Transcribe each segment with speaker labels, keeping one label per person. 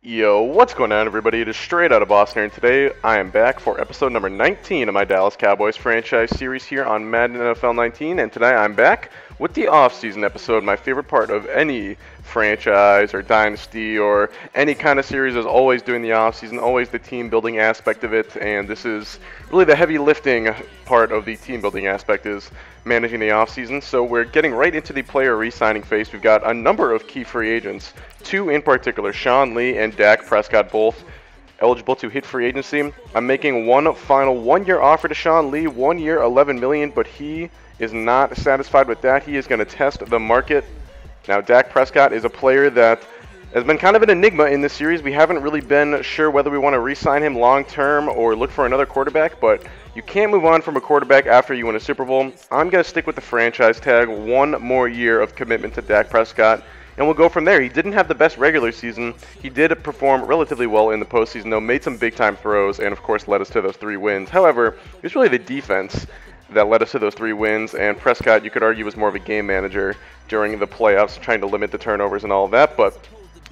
Speaker 1: Yo, what's going on, everybody? It is Straight Out of Boston, and today I am back for episode number 19 of my Dallas Cowboys franchise series here on Madden NFL 19, and today I'm back with the off-season episode. My favorite part of any franchise or dynasty or any kind of series is always doing the off-season, always the team-building aspect of it, and this is really the heavy lifting part of the team-building aspect is managing the off-season. So we're getting right into the player re-signing phase. We've got a number of key free agents, two in particular, Sean Lee and Dak Prescott, both eligible to hit free agency. I'm making one final one-year offer to Sean Lee, 1 year, $11 million, but he is not satisfied with that. He is going to test the market. Now, Dak Prescott is a player that has been kind of an enigma in this series. We haven't really been sure whether we want to re-sign him long-term or look for another quarterback, but you can't move on from a quarterback after you win a Super Bowl. I'm going to stick with the franchise tag, 1 more year of commitment to Dak Prescott, and we'll go from there. He didn't have the best regular season. He did perform relatively well in the postseason, though, made some big-time throws, and, of course, led us to those 3 wins. However, it was really the defense that led us to those 3 wins, and Prescott, you could argue, was more of a game manager during the playoffs, trying to limit the turnovers and all of that. But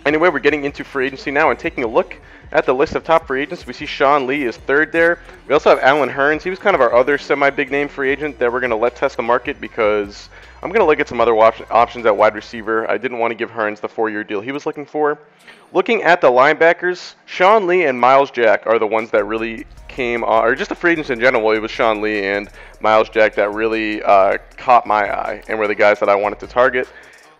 Speaker 1: anyway, we're getting into free agency now and taking a look at the list of top free agents. We see Sean Lee is 3rd there. We also have Allen Hurns. He was kind of our other semi-big name free agent that we're going to let test the market because I'm going to look at some other options at wide receiver. I didn't want to give Hurns the 4-year deal he was looking for. Looking at the linebackers, Sean Lee and Myles Jack are the ones that really came on, or just the free agents in general. It was Sean Lee and Myles Jack that really caught my eye and were the guys that I wanted to target.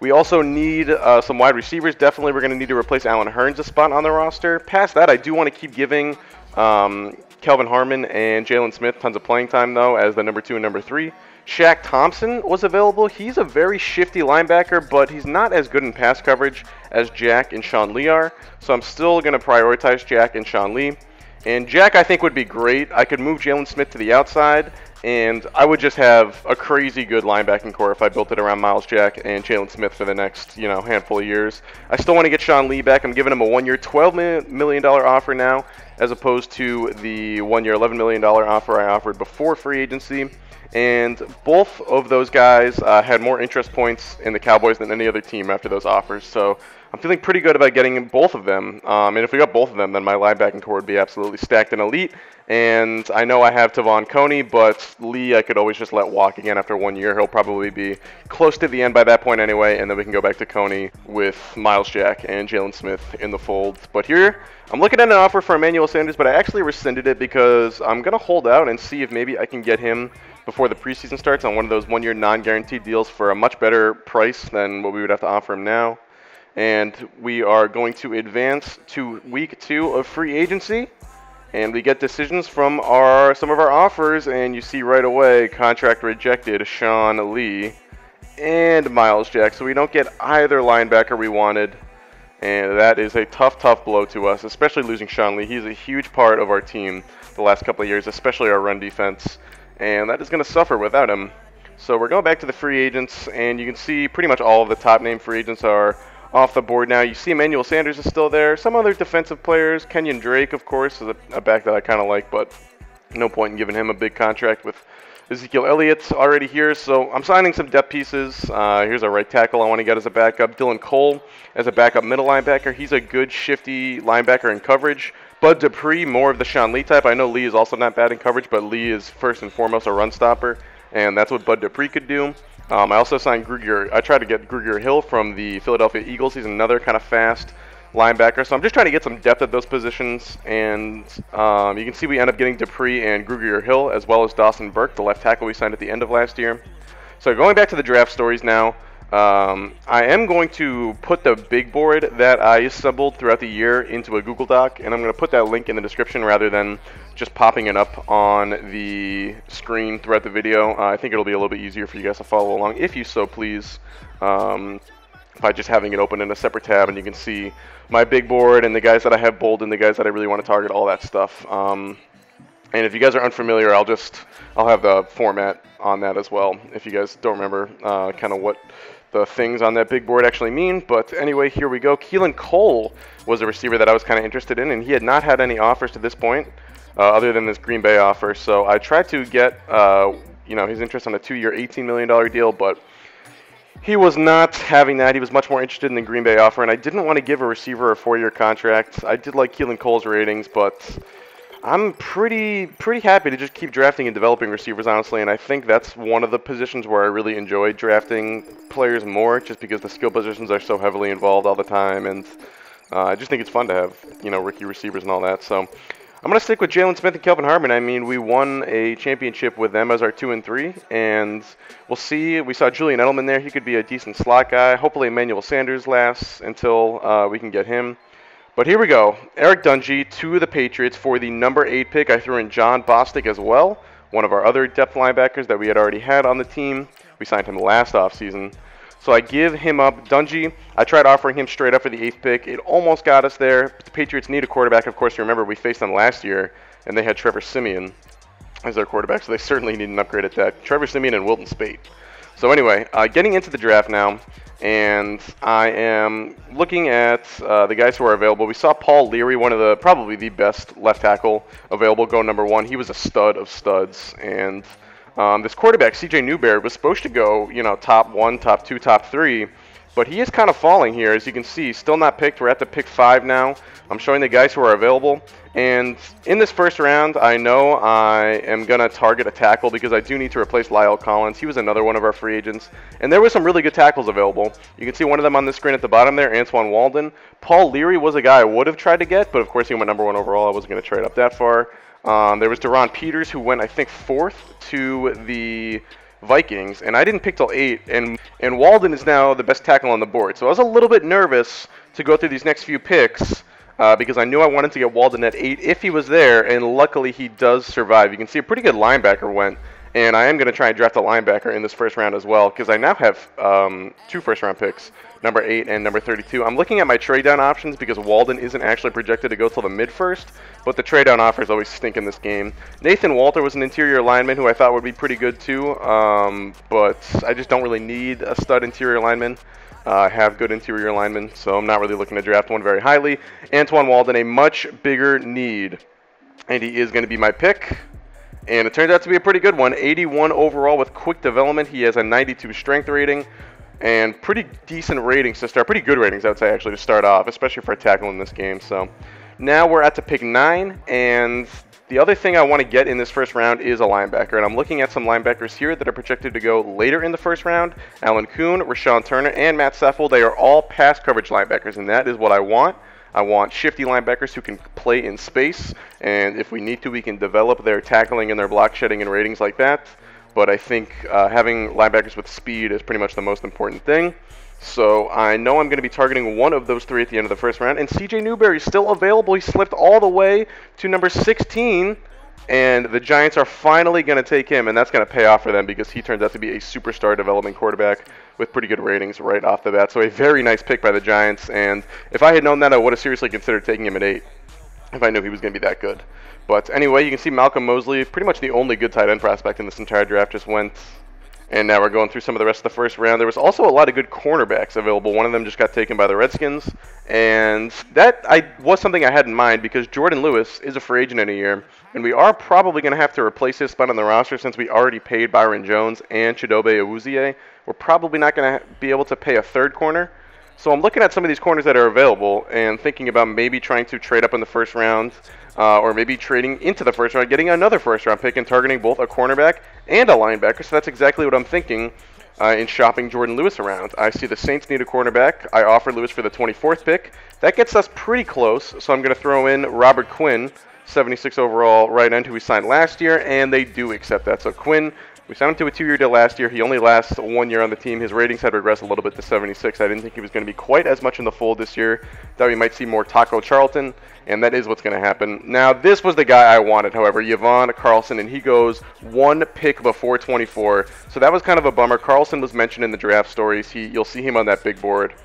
Speaker 1: We also need some wide receivers. Definitely we're going to need to replace Allen Hurns' spot on the roster. Past that, I do want to keep giving Kelvin Harmon and Jalen Smith tons of playing time, though, as the number 2 and number 3. Shaq Thompson was available. He's a very shifty linebacker, but he's not as good in pass coverage as Jack and Sean Lee are. So I'm still going to prioritize Jack and Sean Lee. And Jack, I think, would be great. I could move Jalen Smith to the outside, and I would just have a crazy good linebacking core if I built it around Myles Jack and Jalen Smith for the next, handful of years. I still want to get Sean Lee back. I'm giving him a 1-year, $12 million offer now, as opposed to the 1-year, $11 million offer I offered before free agency. And both of those guys had more interest points in the Cowboys than any other team after those offers. So I'm feeling pretty good about getting both of them. And if we got both of them, then my linebacking core would be absolutely stacked and elite. And I know I have Tavon Coney, but Lee I could always just let walk again after 1 year. He'll probably be close to the end by that point anyway, and then we can go back to Coney with Myles Jack and Jalen Smith in the fold. But here, I'm looking at an offer for Emmanuel Sanders, but I actually rescinded it because I'm going to hold out and see if maybe I can get him before the preseason starts on one of those 1-year non-guaranteed deals for a much better price than what we would have to offer him now. And we are going to advance to week 2 of free agency, and we get decisions from some of our offers, and you see right away contract rejected, Sean Lee and Myles Jack. So we don't get either linebacker we wanted, and that is a tough blow to us, especially losing Sean Lee. He's a huge part of our team the last couple of years, especially our run defense, and that is going to suffer without him. So we're going back to the free agents, and you can see pretty much all of the top name free agents are off the board now. You see Emmanuel Sanders is still there. Some other defensive players, Kenyon Drake, of course, is a back that I kind of like, but no point in giving him a big contract with Ezekiel Elliott's already here. So I'm signing some depth pieces. Here's a right tackle I want to get as a backup. Dylan Cole as a backup middle linebacker. He's a good, shifty linebacker in coverage. Bud Dupree, more of the Sean Lee type. I know Lee is also not bad in coverage, but Lee is first and foremost a run stopper, and that's what Bud Dupree could do. I also signed I tried to get Grugier Hill from the Philadelphia Eagles. He's another kind of fast linebacker. So I'm just trying to get some depth at those positions. And you can see we end up getting Dupree and Grugier Hill, as well as Dawson Burke, the left tackle we signed at the end of last year. So going back to the draft stories now, I am going to put the big board that I assembled throughout the year into a Google Doc, and I'm going to put that link in the description rather than just popping it up on the screen throughout the video. I think it'll be a little bit easier for you guys to follow along, if you so please, by just having it open in a separate tab, and you can see my big board and the guys that I have bold and the guys that I really want to target, all that stuff. And if you guys are unfamiliar, I'll have the format on that as well, if you guys don't remember kind of what the things on that big board actually mean. But anyway, here we go. Keelan Cole was a receiver that I was kind of interested in, and he had not had any offers to this point other than this Green Bay offer. So I tried to get his interest on a 2-year, $18 million deal, but He was not having that. He was much more interested in the Green Bay offer, and I didn't want to give a receiver a 4-year contract. I did like Keelan Cole's ratings, but I'm pretty happy to just keep drafting and developing receivers, honestly, and I think that's one of the positions where I really enjoy drafting players more, just because the skill positions are so heavily involved all the time, and I just think it's fun to have, rookie receivers and all that. So I'm going to stick with Jalen Smith and Kelvin Harmon. I mean, we won a championship with them as our 2 and 3, and we'll see. We saw Julian Edelman there. He could be a decent slot guy. Hopefully Emmanuel Sanders lasts until we can get him. But here we go. Eric Dungy to the Patriots for the number 8 pick. I threw in John Bostic as well, one of our other depth linebackers that we had already had on the team. We signed him last offseason. So I give him up. Dungy, I tried offering him straight up for the 8th pick. It almost got us there. But the Patriots need a quarterback. Of course, you remember we faced them last year, and they had Trevor Siemian as their quarterback, so they certainly need an upgrade at that. Trevor Siemian and Wilton Spate. So anyway, getting into the draft now, and I am looking at the guys who are available. We saw Paul Leary, one of the probably the best left tackle available, go number 1. He was a stud of studs, and this quarterback, CJ Newberry, was supposed to go, top 1, top 2, top 3, but he is kind of falling here, as you can see. Still not picked. We're at the pick 5 now. I'm showing the guys who are available. And in this first round, I know I am going to target a tackle because I do need to replace Lyle Collins. He was another one of our free agents. And there were some really good tackles available. You can see one of them on the screen at the bottom there, Antoine Walden. Paul Leary was a guy I would have tried to get, but of course he went number 1 overall. I wasn't going to trade up that far. There was Deron Peters, who went, I think, 4th to the Vikings, and I didn't pick till 8, and Walden is now the best tackle on the board. So I was a little bit nervous to go through these next few picks because I knew I wanted to get Walden at 8 if he was there, and luckily he does survive. You can see a pretty good linebacker went, and I am going to try and draft a linebacker in this first round as well because I now have 2 first-round picks, number 8 and number 32. I'm looking at my trade-down options because Walden isn't actually projected to go till the mid-first, but the trade-down offers always stink in this game. Nathan Walter was an interior lineman who I thought would be pretty good too, but I just don't really need a stud interior lineman. I have good interior linemen, so I'm not really looking to draft one very highly. Antoine Walden, a much bigger need, and he is going to be my pick. And it turns out to be a pretty good one. 81 overall with quick development. He has a 92 strength rating and pretty decent ratings to start. Pretty good ratings, I would say, actually, to start off, especially for a tackle in this game. So now we're at the pick 9, and the other thing I want to get in this first round is a linebacker. And I'm looking at some linebackers here that are projected to go later in the first round. Alan Kuhn, Rashawn Turner, and Matt Seffel. They are all pass coverage linebackers, and that is what I want. I want shifty linebackers who can play in space, and if we need to, we can develop their tackling and their block shedding and ratings like that. But I think having linebackers with speed is pretty much the most important thing. So I know I'm going to be targeting one of those 3 at the end of the first round. And CJ Newberry is still available. He slipped all the way to number 16. And the Giants are finally going to take him, and that's going to pay off for them because he turns out to be a superstar development quarterback with pretty good ratings right off the bat. So a very nice pick by the Giants, and if I had known that, I would have seriously considered taking him at 8 if I knew he was going to be that good. But anyway, you can see Malcolm Mosley, pretty much the only good tight end prospect in this entire draft, just went. And now we're going through some of the rest of the first round. There was also a lot of good cornerbacks available. One of them just got taken by the Redskins. And that was something I had in mind because Jordan Lewis is a free agent in a year. And we are probably going to have to replace his spot on the roster since we already paid Byron Jones and Chidobe Awuzie. We're probably not going to be able to pay a third corner. So I'm looking at some of these corners that are available and thinking about maybe trying to trade up in the first round or maybe trading into the first round, getting another first-round pick and targeting both a cornerback and a linebacker. So that's exactly what I'm thinking in shopping Jordan Lewis around. I see the Saints need a cornerback. I offer Lewis for the 24th pick. That gets us pretty close, so I'm going to throw in Robert Quinn, 76 overall right end, who we signed last year, and they do accept that. So Quinn, we signed him to a 2-year deal last year. He only lasts 1 year on the team. His ratings had regressed a little bit to 76. I didn't think he was going to be quite as much in the fold this year. Thought we might see more Taco Charlton, and that is what's going to happen. Now, this was the guy I wanted, however, Yvonne Carlson, and he goes 1 pick before 24. So that was kind of a bummer. Carlson was mentioned in the draft stories. You'll see him on that big board.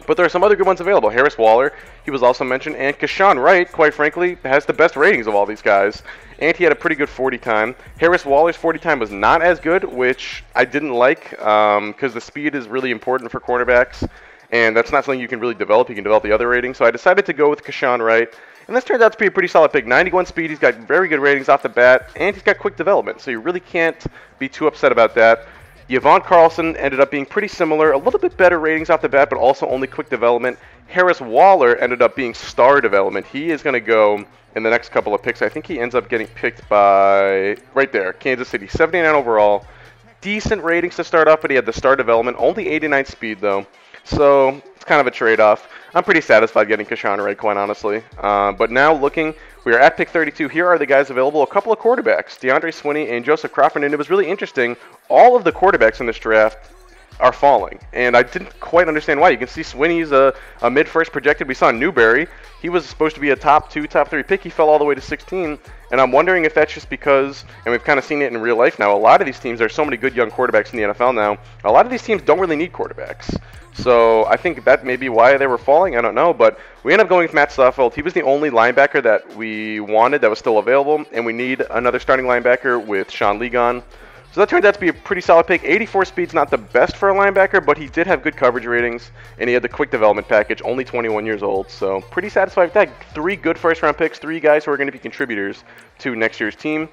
Speaker 1: But there are some other good ones available. Harris Waller, he was also mentioned, and Keshawn Wright, quite frankly, has the best ratings of all these guys. And he had a pretty good 40 time. Harris Waller's 40 time was not as good, which I didn't like because the speed is really important for cornerbacks. And that's not something you can really develop. You can develop the other ratings. So I decided to go with Keshawn Wright. And this turns out to be a pretty solid pick. 91 speed, he's got very good ratings off the bat, and he's got quick development. So you really can't be too upset about that. Yvonne Carlson ended up being pretty similar, a little bit better ratings off the bat, but also only quick development. Harris Waller ended up being star development. He is going to go in the next couple of picks. I think he ends up getting picked by, right there, Kansas City, 79 overall. Decent ratings to start off, but he had the star development, only 89 speed though. So it's kind of a trade-off. I'm pretty satisfied getting Kashawn Ray, quite honestly. But now looking, we are at pick 32. Here are the guys available. A couple of quarterbacks, DeAndre Swinney and Joseph Crawford. And it was really interesting. All of the quarterbacks in this draft are falling. And I didn't quite understand why. You can see Swinney's a mid-first projected. We saw Newberry. He was supposed to be a top 2, top 3 pick. He fell all the way to 16. And I'm wondering if that's just because, and we've kind of seen it in real life now, a lot of these teams, there's so many good young quarterbacks in the NFL now, a lot of these teams don't really need quarterbacks. So I think that may be why they were falling. I don't know. But we ended up going with Matt Suffolk. He was the only linebacker that we wanted that was still available. And we need another starting linebacker with Sean Lee gone. So that turned out to be a pretty solid pick. 84 speed's not the best for a linebacker, but he did have good coverage ratings. And he had the quick development package, only 21 years old. So pretty satisfied with that. 3 good first-round picks, 3 guys who are going to be contributors to next year's team.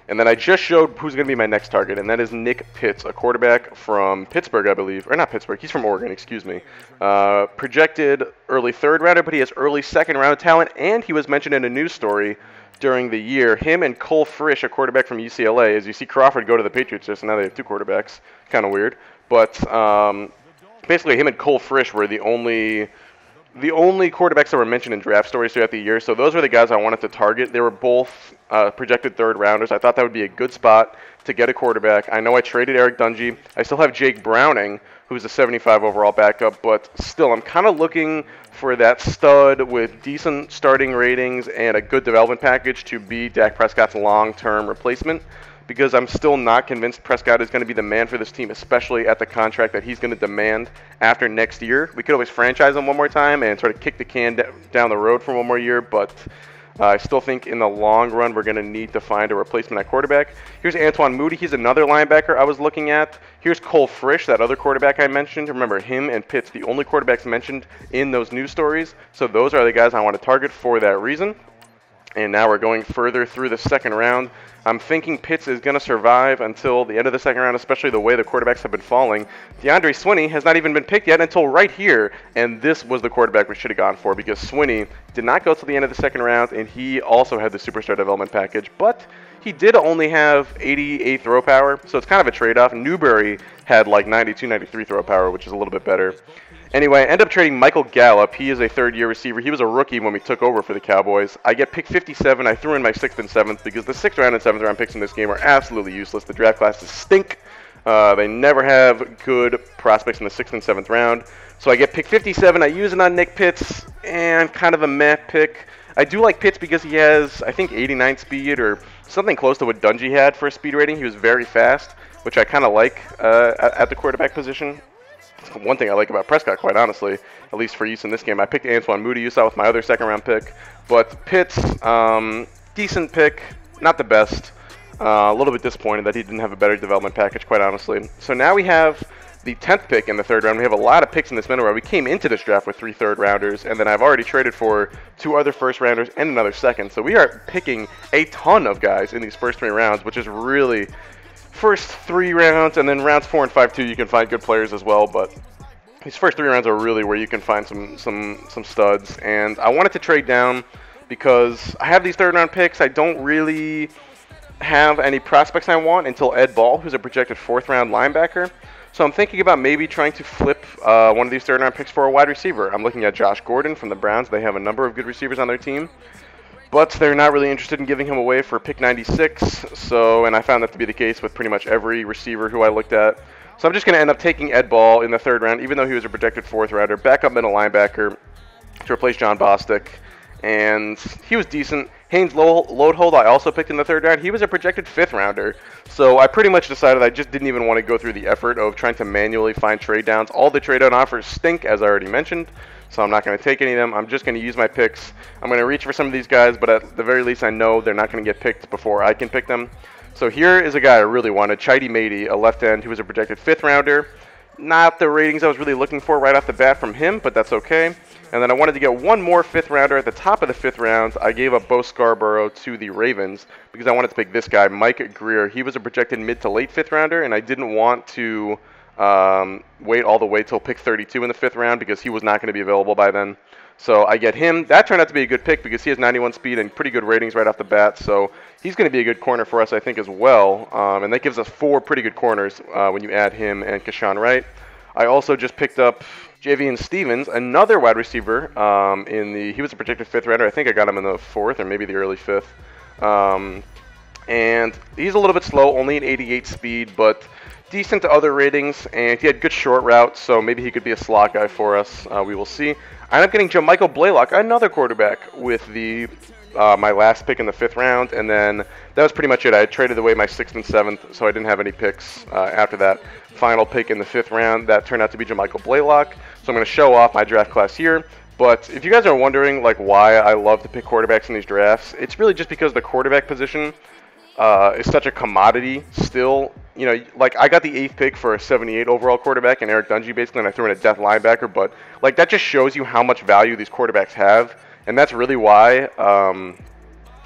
Speaker 1: And then I just showed who's going to be my next target, and that is Nick Pitts, a quarterback from Pittsburgh, I believe. Or not Pittsburgh, he's from Oregon, excuse me. Projected early 3rd rounder, but he has early 2nd round talent, and he was mentioned in a news story during the year. Him and Cole Frisch, a quarterback from UCLA, as you see Crawford go to the Patriots just, and now they have 2 quarterbacks. Kind of weird. But basically him and Cole Frisch were the only quarterbacks that were mentioned in draft stories throughout the year. So those were the guys I wanted to target. They were both projected 3rd rounders. I thought that would be a good spot to get a quarterback. I know I traded Eric Dungy. I still have Jake Browning, who's a 75 overall backup, but still I'm kind of looking for that stud with decent starting ratings and a good development package to be Dak Prescott's long-term replacement, because I'm still not convinced Prescott is going to be the man for this team, especially at the contract that he's going to demand after next year. We could always franchise him one more time and sort of kick the can down the road for one more year, but I still think in the long run we're going to need to find a replacement at quarterback. Here's Antoine Moody. He's another linebacker I was looking at. Here's Cole Frisch, that other quarterback I mentioned. Remember, him and Pitts, the only quarterbacks mentioned in those news stories. So those are the guys I want to target for that reason. And now we're going further through the 2nd round. I'm thinking Pitts is going to survive until the end of the 2nd round, especially the way the quarterbacks have been falling. DeAndre Swinney has not even been picked yet until right here, and this was the quarterback we should have gone for, because Swinney did not go to the end of the 2nd round, and he also had the superstar development package, but he did only have 88 throw power, so it's kind of a trade-off. Newberry had like 92, 93 throw power, which is a little bit better. Anyway, I end up trading Michael Gallup. He is a 3rd-year receiver. He was a rookie when we took over for the Cowboys. I get pick 57. I threw in my 6th and 7th because the 6th round and 7th round picks in this game are absolutely useless. The draft classes stink. They never have good prospects in the 6th and 7th round. So I get pick 57. I use it on Nick Pitts, and kind of a meh pick. I do like Pitts because he has, I think, 89 speed or something close to what Dungy had for a speed rating. He was very fast, which I kind of like at the quarterback position. One thing I like about Prescott, quite honestly, at least for use in this game. I picked Antoine Moody, you saw with my other 2nd round pick. But Pitts, decent pick, not the best. A little bit disappointed that he didn't have a better development package, quite honestly. So now we have the 10th pick in the 3rd round. We have a lot of picks in this middle round. We came into this draft with 3 3rd rounders, and then I've already traded for 2 other 1st rounders and another 2nd. So we are picking a ton of guys in these first 3 rounds, which is really... First 3 rounds, and then rounds 4 and 5 too, you can find good players as well, but these first 3 rounds are really where you can find some studs. And I wanted to trade down because I have these 3rd round picks. I don't really have any prospects I want until Ed Ball, who's a projected 4th round linebacker. So I'm thinking about maybe trying to flip one of these 3rd round picks for a wide receiver. I'm looking at Josh Gordon from the Browns. They have a number of good receivers on their team, but they're not really interested in giving him away for pick 96. So, and I found that to be the case with pretty much every receiver who I looked at. So I'm just going to end up taking Ed Ball in the 3rd round, even though he was a projected 4th rounder, backup middle linebacker to replace John Bostic. And he was decent. Haynes Lodehold I also picked in the 3rd round. He was a projected 5th rounder. So I pretty much decided I just didn't even want to go through the effort of trying to manually find trade downs. All the trade down offers stink, as I already mentioned. So I'm not going to take any of them. I'm just going to use my picks. I'm going to reach for some of these guys, but at the very least I know they're not going to get picked before I can pick them. So here is a guy I really wanted, Chidi Mady, a left end who was a projected 5th rounder. Not the ratings I was really looking for right off the bat from him, but that's okay. And then I wanted to get one more 5th rounder at the top of the 5th round. I gave up Bo Scarborough to the Ravens because I wanted to pick this guy, Mike Greer. He was a projected mid to late 5th rounder, and I didn't want to wait all the way till pick 32 in the 5th round because he was not going to be available by then. So I get him. That turned out to be a good pick because he has 91 speed and pretty good ratings right off the bat. So he's going to be a good corner for us, I think, as well. And that gives us 4 pretty good corners when you add him and Keshawn Wright. I also just picked up Javian Stevens, another wide receiver. He was a projected 5th rounder. I think I got him in the 4th or maybe the early 5th. And he's a little bit slow, only an 88 speed, but decent to other ratings. And he had good short routes, so maybe he could be a slot guy for us. We will see. I ended up getting Jermichael Blaylock, another quarterback, with my last pick in the 5th round, and then that was pretty much it. I had traded away my 6th and 7th, so I didn't have any picks after that final pick in the 5th round. That turned out to be Jermichael Blaylock, so I'm going to show off my draft class here. But if you guys are wondering like why I love to pick quarterbacks in these drafts, it's really just because the quarterback position is such a commodity still. You know, like I got the 8th pick for a 78 overall quarterback and Eric Dungy basically, and I threw in a death linebacker. But like that just shows you how much value these quarterbacks have, and that's really why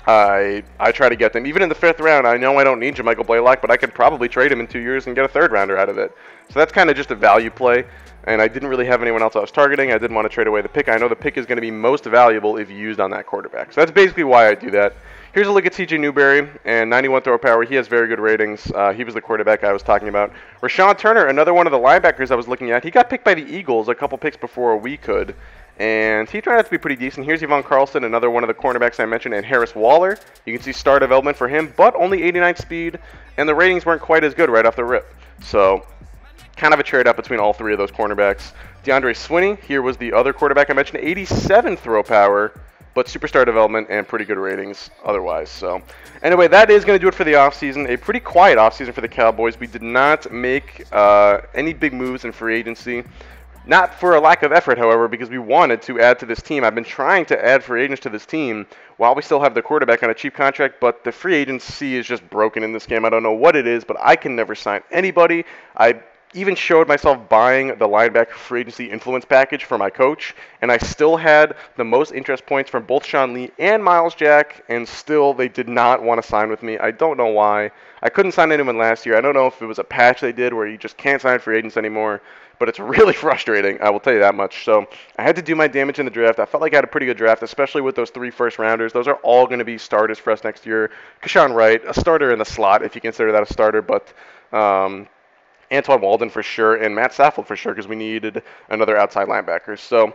Speaker 1: I try to get them. Even in the 5th round, I know I don't need Jermichael Blaylock, but I could probably trade him in 2 years and get a 3rd rounder out of it. So that's kind of just a value play. And I didn't really have anyone else I was targeting. I didn't want to trade away the pick. I know the pick is going to be most valuable if used on that quarterback. So that's basically why I do that. Here's a look at C.J. Newberry and 91 throw power. He has very good ratings. He was the quarterback I was talking about. Rashawn Turner, another one of the linebackers I was looking at. He got picked by the Eagles a couple picks before we could, and he turned out to be pretty decent. Here's Yvonne Carlson, another one of the cornerbacks I mentioned, and Harris Waller. You can see star development for him, but only 89 speed, and the ratings weren't quite as good right off the rip. So kind of a trade-up between all 3 of those cornerbacks. DeAndre Swinney, here was the other quarterback I mentioned, 87 throw power, but superstar development and pretty good ratings otherwise. So anyway, that is going to do it for the offseason. A pretty quiet offseason for the Cowboys. We did not make any big moves in free agency. Not for a lack of effort, however, because we wanted to add to this team. I've been trying to add free agents to this team while we still have the quarterback on a cheap contract, but the free agency is just broken in this game. I don't know what it is, but I can never sign anybody. I even showed myself buying the linebacker free agency influence package for my coach, and I still had the most interest points from both Sean Lee and Miles Jack, and still they did not want to sign with me. I don't know why. I couldn't sign anyone last year. I don't know if it was a patch they did where you just can't sign free agents anymore, but it's really frustrating, I will tell you that much. So I had to do my damage in the draft. I felt like I had a pretty good draft, especially with those 3 first-rounders. Those are all going to be starters for us next year. Keshawn Wright, a starter in the slot, if you consider that a starter, but Antoine Walden for sure, and Matt Saffold for sure, because we needed another outside linebacker. So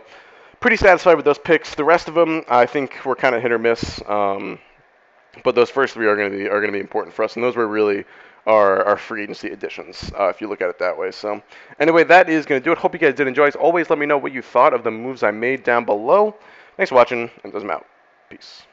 Speaker 1: pretty satisfied with those picks. The rest of them, I think, were kind of hit or miss. But those first 3 are going to be important for us, and those were really our free agency additions, if you look at it that way. So anyway, that is going to do it. Hope you guys did enjoy. As always, let me know what you thought of the moves I made down below. Thanks for watching, and I'm out. Peace.